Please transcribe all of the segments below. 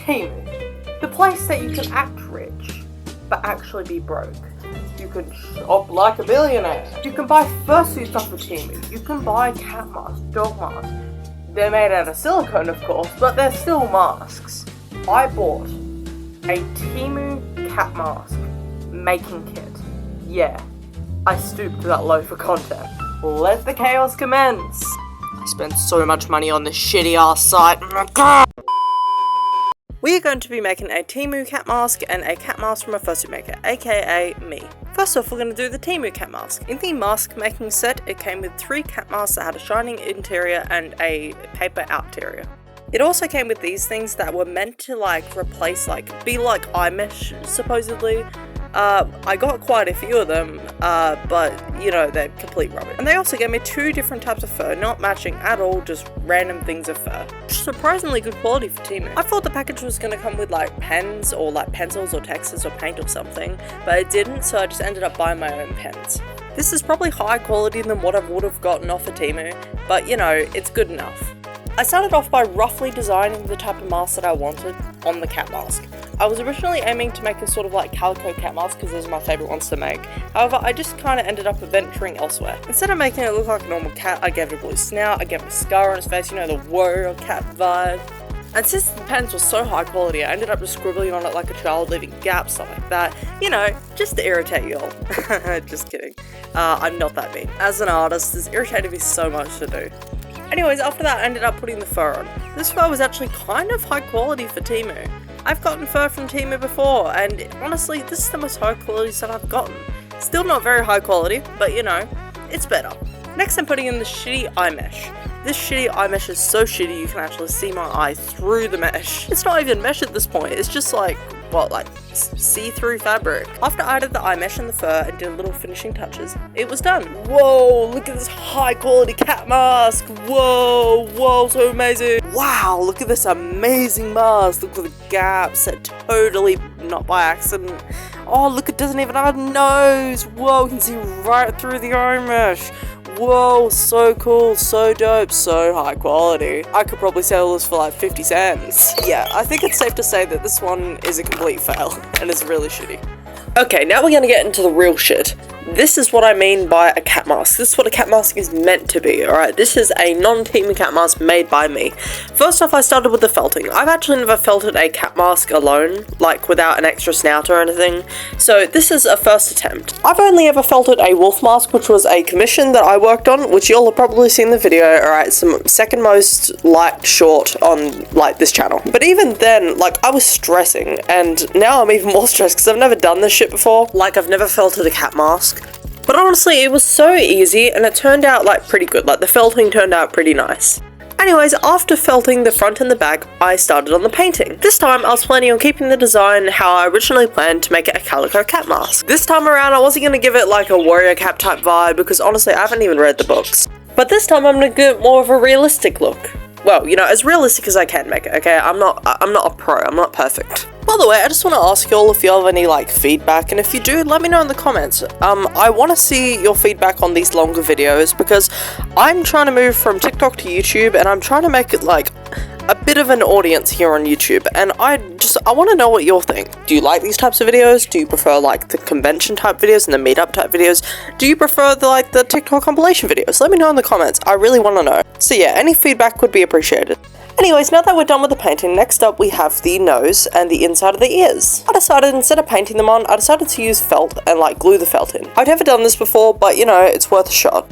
Temu, the place that you can act rich, but actually be broke. You can shop like a billionaire. You can buy fursuits off of Temu. You can buy cat masks, dog masks. They're made out of silicone, of course, but they're still masks. I bought a Temu cat mask making kit. Yeah, I stooped that low for content. Let the chaos commence. I spent so much money on this shitty ass site. Oh my god! We are going to be making a Temu cat mask and a cat mask from a fursuit maker, aka me. First off, we're going to do the Temu cat mask. In the mask making set, it came with 3 cat masks that had a shining interior and a paper outerior. It also came with these things that were meant to replace, be like eye mesh, supposedly. I got quite a few of them, but you know, they're complete rubbish. And they also gave me 2 different types of fur, not matching at all, just random things of fur. Surprisingly good quality for Temu. I thought the package was going to come with pens or pencils or textures or paint or something, but it didn't, so I just ended up buying my own pens. This is probably higher quality than what I would have gotten off of Temu, but you know, it's good enough. I started off by roughly designing the type of mask that I wanted on the cat mask. I was originally aiming to make a sort of calico cat mask because those are my favourite ones to make. However, I just kind of ended up venturing elsewhere. Instead of making it look like a normal cat, I gave it a blue snout, I gave it a scar on its face, you know, the warrior cat vibe. And since the pens were so high quality, I ended up just scribbling on it like a child, leaving gaps, stuff like that. You know, just to irritate y'all. Just kidding. I'm not that mean. As an artist, this irritated me so much to do. Anyways, after that I ended up putting the fur on. This fur was actually kind of high quality for Temu. I've gotten fur from Temu before, and honestly, this is the most high quality stuff I've gotten. Still not very high quality, but you know, it's better. Next I'm putting in the shitty eye mesh. This shitty eye mesh is so shitty you can actually see my eye through the mesh. It's not even mesh at this point, it's just see-through fabric. After I added the eye mesh and the fur and did little finishing touches, it was done. Whoa, look at this high quality cat mask. Whoa, so amazing. Wow, look at this amazing mask. Look at the gaps, totally not by accident. Oh, look, it doesn't even have a nose. Whoa, you can see right through the eye mesh. Whoa, so cool, so dope, so high quality. I could probably sell this for 50 cents. Yeah, I think it's safe to say that this one is a complete fail, and it's really shitty. Okay, now we're gonna get into the real shit. This is what I mean by a cat mask. This is what a cat mask is meant to be, alright? This is a non-Temu cat mask made by me. First off, I started with the felting. I've actually never felted a cat mask alone, without an extra snout or anything. So this is a first attempt. I've only ever felted a wolf mask, which was a commission that I worked on, which you'll have probably seen the video, alright? It's the second most liked short on, this channel. But even then, I was stressing, and now I'm even more stressed because I've never done this shit before. I've never felted a cat mask. But honestly, it was so easy, and it turned out pretty good. The felting turned out pretty nice. Anyways, after felting the front and the back, I started on the painting. This time, I was planning on keeping the design how I originally planned to make it a calico cat mask. This time around, I wasn't going to give it a warrior cap type vibe, because honestly, I haven't even read the books. But this time, I'm going to give it more of a realistic look. Well, you know, as realistic as I can make it, okay? I'm not a pro, I'm not perfect. By the way, I just want to ask you all if you have any feedback, and if you do, let me know in the comments. I want to see your feedback on these longer videos because I'm trying to move from TikTok to YouTube, and I'm trying to make it a bit of an audience here on YouTube, and I want to know what you'll think. Do you like these types of videos? Do you prefer the convention type videos and the meetup type videos? Do you prefer the TikTok compilation videos? Let me know in the comments. I really want to know. So yeah, any feedback would be appreciated. Anyways, now that we're done with the painting, next up we have the nose and the inside of the ears. I decided instead of painting them on, I decided to use felt and glue the felt in. I've never done this before, but you know, it's worth a shot.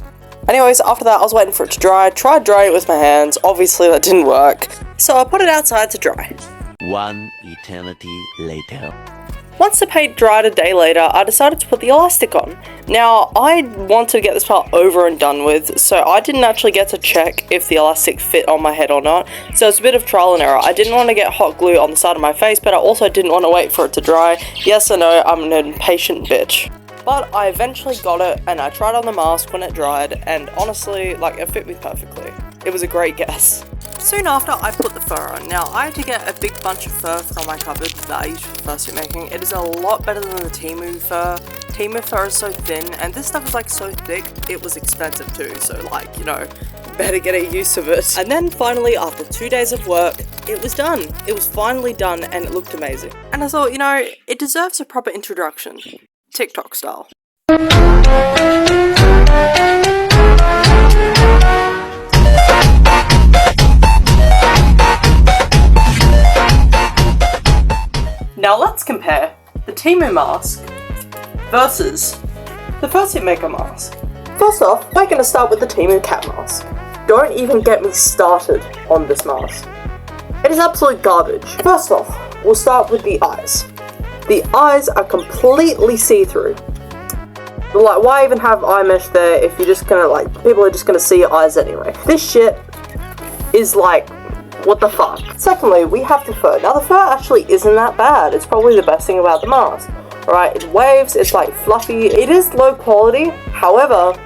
Anyways, after that I was waiting for it to dry, tried drying it with my hands, obviously that didn't work, so I put it outside to dry. One eternity later. Once the paint dried a day later, I decided to put the elastic on. Now, I wanted to get this part over and done with, so I didn't actually get to check if the elastic fit on my head or not, so it's a bit of trial and error. I didn't want to get hot glue on the side of my face, but I also didn't want to wait for it to dry. Yes, I know, I'm an impatient bitch. But I eventually got it, and I tried on the mask when it dried, and honestly, it fit me perfectly. It was a great guess. Soon after, I put the fur on. Now, I had to get a big bunch of fur from my cupboard that I use for fursuit making. It is a lot better than the Temu fur. Temu fur is so thin, and this stuff is so thick, it was expensive too. So you know, better get a use of it. And then finally, after 2 days of work, it was done. It was finally done and it looked amazing. And I thought, you know, it deserves a proper introduction. TikTok style. Now let's compare the Temu Mask versus the fursuit maker mask. First off, we're going to start with the Temu cat mask. Don't even get me started on this mask. It is absolute garbage. First off, we'll start with the eyes. The eyes are completely see-through. Like, why even have eye mesh there if you're just gonna, like, people are just gonna see your eyes anyway? This shit is like, what the fuck? Secondly, we have the fur. Now, the fur actually isn't that bad. It's probably the best thing about the mask. Alright, it waves, it's like fluffy. It is low quality, however,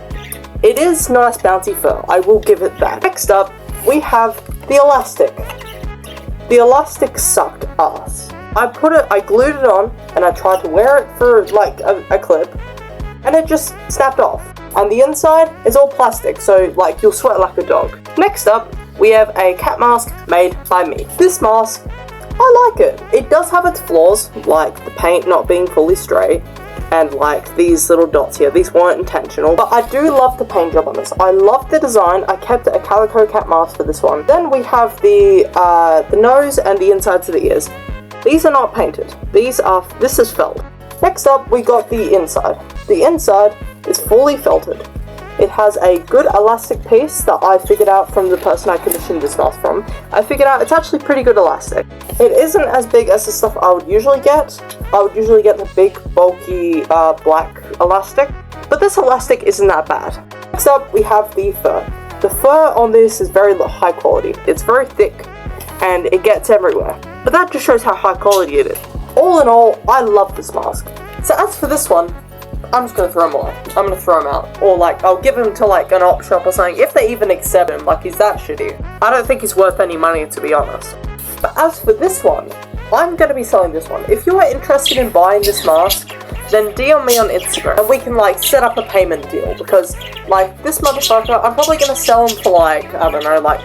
it is nice bouncy fur. I will give it that. Next up, we have the elastic. The elastic sucked ass. I glued it on, and I tried to wear it for like a clip, and it just snapped off. And the inside is all plastic, so like you'll sweat like a dog. Next up, we have a cat mask made by me. This mask, I like it. It does have its flaws, like the paint not being fully straight, and like these little dots here. These weren't intentional, but I do love the paint job on this. I love the design. I kept a calico cat mask for this one. Then we have the nose and the insides of the ears. These are not painted. This is felt. Next up, we got the inside. The inside is fully felted. It has a good elastic piece that I figured out from the person I commissioned this mask from. I figured out it's actually pretty good elastic. It isn't as big as the stuff I would usually get. I would usually get the big, bulky, black elastic. But this elastic isn't that bad. Next up, we have the fur. The fur on this is very high quality. It's very thick, and it gets everywhere. But that just shows how high quality it is. All in all, I love this mask. So as for this one, I'm just gonna throw them away. I'm gonna throw him out. Or like, I'll give him to like an op shop or something, if they even accept him, like he's that shitty. I don't think he's worth any money, to be honest. But as for this one, I'm gonna be selling this one. If you are interested in buying this mask, then DM me on Instagram and we can like set up a payment deal, because like this motherfucker, I'm probably gonna sell him for like, I don't know, like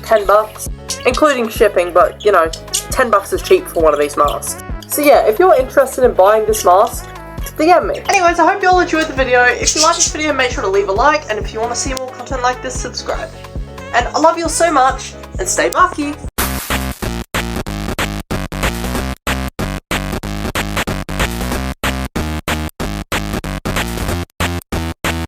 10 bucks, including shipping, but you know, 10 bucks is cheap for one of these masks. So yeah, if you're interested in buying this mask, DM me. Anyways, I hope you all enjoyed the video. If you liked this video, make sure to leave a like, and if you want to see more content like this, subscribe. And I love you all so much, and stay Marky!